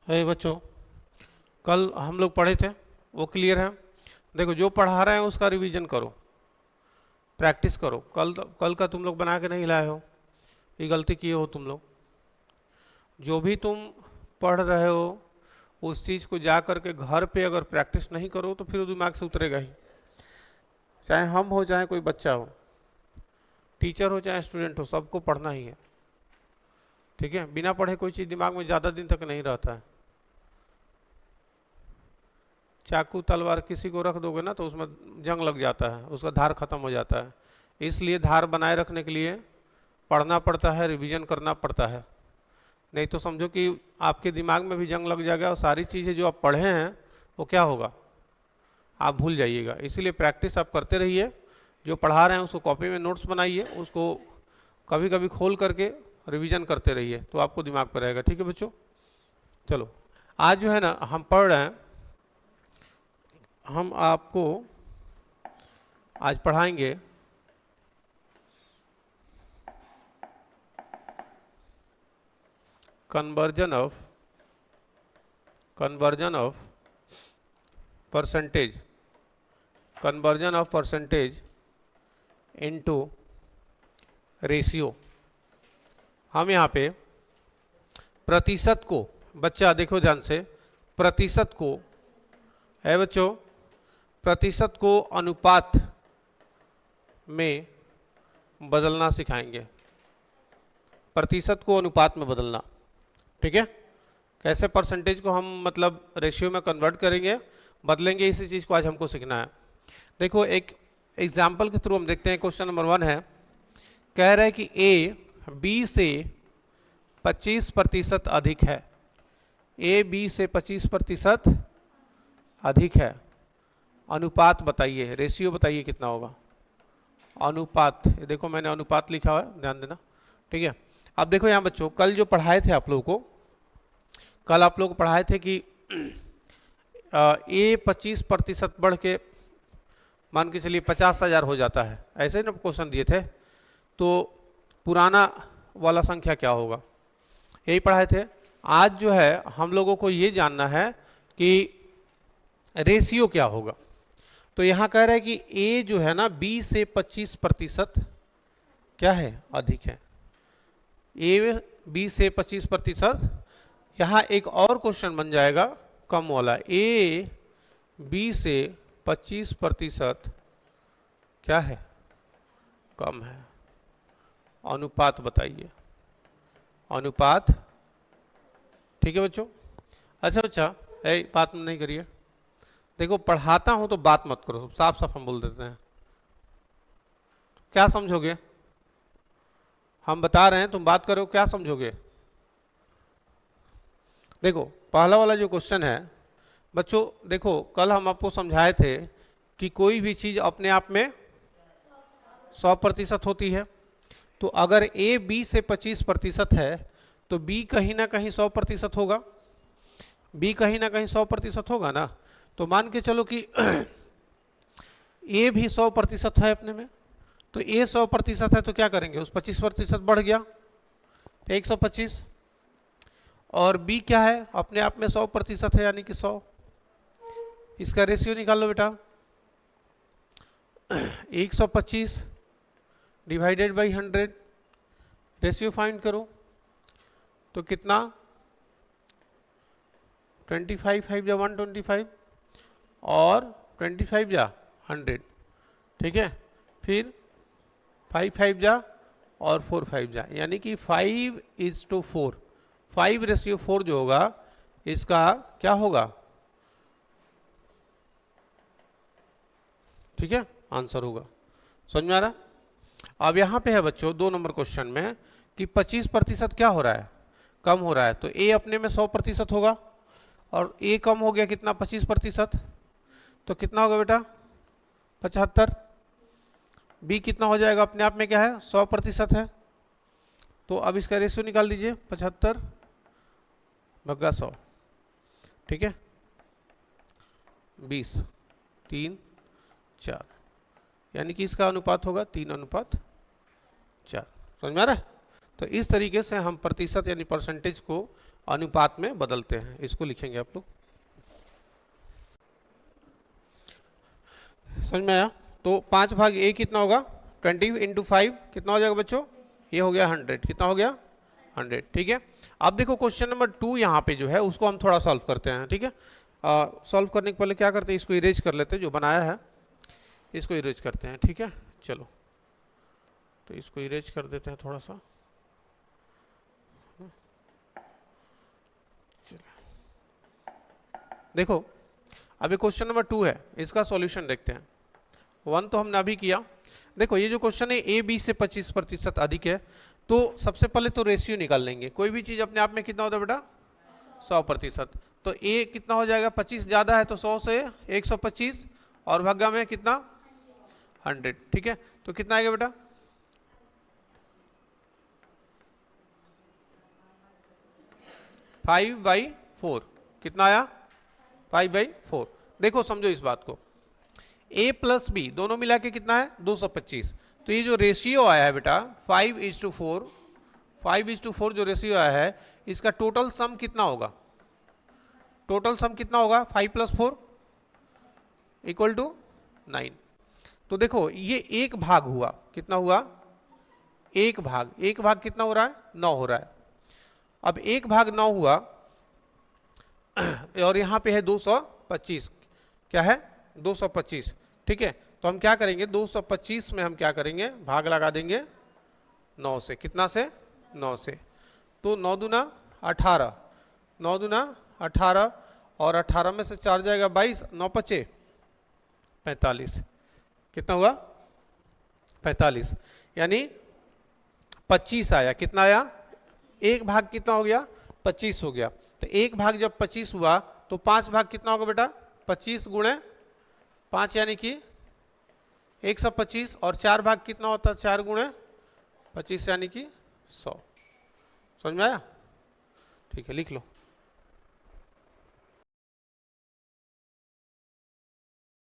है बच्चों, कल हम लोग पढ़े थे वो क्लियर है। देखो जो पढ़ा रहे हैं उसका रिवीजन करो, प्रैक्टिस करो। कल का तुम लोग बना के नहीं लाए हो, ये गलती किए हो तुम लोग। जो भी तुम पढ़ रहे हो उस चीज़ को जा करके घर पे अगर प्रैक्टिस नहीं करो तो फिर वो दिमाग से उतरेगा ही। चाहे हम हो चाहे कोई बच्चा हो, टीचर हो चाहे स्टूडेंट हो, सबको पढ़ना ही है। ठीक है, बिना पढ़े कोई चीज़ दिमाग में ज़्यादा दिन तक नहीं रहता है। चाकू तलवार किसी को रख दोगे ना तो उसमें जंग लग जाता है, उसका धार खत्म हो जाता है। इसलिए धार बनाए रखने के लिए पढ़ना पड़ता है, रिवीजन करना पड़ता है। नहीं तो समझो कि आपके दिमाग में भी जंग लग जाएगा और सारी चीज़ें जो आप पढ़े हैं वो क्या होगा, आप भूल जाइएगा। इसीलिए प्रैक्टिस आप करते रहिए। जो पढ़ा रहे हैं उसको कॉपी में नोट्स बनाइए, उसको कभी कभी खोल करके रिवीजन करते रहिए तो आपको दिमाग पर रहेगा। ठीक है बच्चों, चलो आज जो है ना हम पढ़ रहे हैं, हम आपको आज पढ़ाएंगे conversion of percentage into ratio. हम यहाँ पे प्रतिशत को, बच्चा देखो ध्यान से, प्रतिशत को है बच्चों, प्रतिशत को अनुपात में बदलना सिखाएंगे। प्रतिशत को अनुपात में बदलना, ठीक है। कैसे परसेंटेज को हम मतलब रेशियो में कन्वर्ट करेंगे, बदलेंगे, इसी चीज़ को आज हमको सीखना है। देखो एक एग्जाम्पल के थ्रू हम देखते हैं। क्वेश्चन नंबर 1 है, कह रहा है कि ए बी से 25% अधिक है। ए बी से 25% अधिक है, अनुपात बताइए, रेशियो बताइए कितना होगा। अनुपात, देखो मैंने अनुपात लिखा हुआ है, ध्यान देना। ठीक है, अब देखो यहाँ बच्चों, कल जो पढ़ाए थे आप लोगों को, कल आप लोग पढ़ाए थे कि ए 25% बढ़ के मान के चलिए 50,000 हो जाता है, ऐसे ना क्वेश्चन दिए थे। तो पुराना वाला संख्या क्या होगा, यही पढ़ाए थे। आज जो है हम लोगों को ये जानना है कि रेशियो क्या होगा। तो यहाँ कह रहा है कि ए जो है ना 20 से 25% क्या है, अधिक है। ए 20 से 25%। यहाँ एक और क्वेश्चन बन जाएगा कम वाला, ए 20 से 25% क्या है, कम है। अनुपात बताइए, अनुपात। ठीक है बच्चों। अच्छा बच्चा, बात नहीं करिए, देखो पढ़ाता हूं तो बात मत करो, साफ साफ हम बोल देते हैं। क्या समझोगे, हम बता रहे हैं तुम बात करो, क्या समझोगे। देखो पहला वाला जो क्वेश्चन है बच्चों, देखो कल हम आपको समझाए थे कि कोई भी चीज अपने आप में 100% होती है। तो अगर ए 20 से 25% है तो बी कहीं ना कहीं 100% होगा, बी कहीं ना कहीं 100% होगा ना। तो मान के चलो कि ए भी 100% है अपने में, तो ए 100% है तो क्या करेंगे, उस 25% बढ़ गया तो 125। और बी क्या है, अपने आप में 100% है यानी कि 100। इसका रेशियो निकाल लो बेटा, 125 डिवाइडेड बाई 100, रेशियो फाइंड करो तो कितना, 25 5 जा 125 और 25 जा 100। ठीक है, फिर 5 5 जा और 4 5 जा, यानी कि 5:4, 5:4 जो होगा इसका क्या होगा, ठीक है, आंसर होगा। समझ में आ रहा। अब यहाँ पे है बच्चों 2 नंबर क्वेश्चन में कि 25% क्या हो रहा है, कम हो रहा है। तो ए अपने में 100% होगा और ए कम हो गया कितना, 25%, तो कितना होगा बेटा, 75। बी कितना हो जाएगा, अपने आप में क्या है, 100% है। तो अब इसका रेशियो निकाल दीजिए, 75 भग्गा 100। ठीक है, 20 3 4, यानी कि इसका अनुपात होगा 3:4। समझ में आ रहा है। तो इस तरीके से हम प्रतिशत यानी परसेंटेज को अनुपात में बदलते हैं। इसको लिखेंगे आप लोग। समझ में आया? तो 5 भाग ए कितना होगा? 20 इंटू 5 कितना हो जाएगा बच्चों? ये हो गया 100। कितना हो गया? 100। ठीक है। अब देखो क्वेश्चन नंबर 2 यहाँ पे जो है उसको हम थोड़ा सॉल्व करते हैं। ठीक है। सॉल्व करने के पहले क्या करते हैं, इसको इरेज कर लेते हैं, जो बनाया है इसको इरेज करते हैं। ठीक है, चलो तो इसको इरेज कर देते हैं थोड़ा सा। देखो अभी क्वेश्चन नंबर 2 है, इसका सॉल्यूशन देखते हैं। 1 तो हमने अभी किया। देखो ये जो क्वेश्चन है ए बी से 25% अधिक है, तो सबसे पहले तो रेशियो निकाल लेंगे। कोई भी चीज अपने आप में कितना होता है बेटा? 100%। तो ए कितना हो जाएगा? 25 ज्यादा है तो 100 से 125 और भागा में कितना? 100। ठीक है, तो कितना आएगा बेटा? 5/4। कितना आया? 5/4। देखो समझो इस बात को, a प्लस बी दोनों मिला के कितना है? 225। तो ये जो रेशियो आया है बेटा 5:4, 5:4 जो रेशियो आया है, इसका टोटल सम कितना होगा? टोटल सम कितना होगा? 5 + 4 = 9। तो देखो ये एक भाग हुआ, कितना हुआ? एक भाग। एक भाग कितना हो रहा है? 9 हो रहा है। अब एक भाग 9 हुआ और यहाँ पे है 225। क्या है? 225। ठीक है, तो हम क्या करेंगे? 225 में हम क्या करेंगे? भाग लगा देंगे 9 से। कितना से? 9 से। तो 9 दूना 18, 9 दूना 18 और 18 में से 4 जाएगा 22, 9 × 5 = 45। कितना हुआ? 45। यानी 25 आया। कितना आया? एक भाग कितना हो गया? 25 हो गया। तो एक भाग जब 25 हुआ तो 5 भाग कितना होगा बेटा? 25 × 5 यानी कि 125 और 4 भाग कितना होता है? 4 × 25 यानी कि 100। समझ में आया? ठीक है, लिख लो।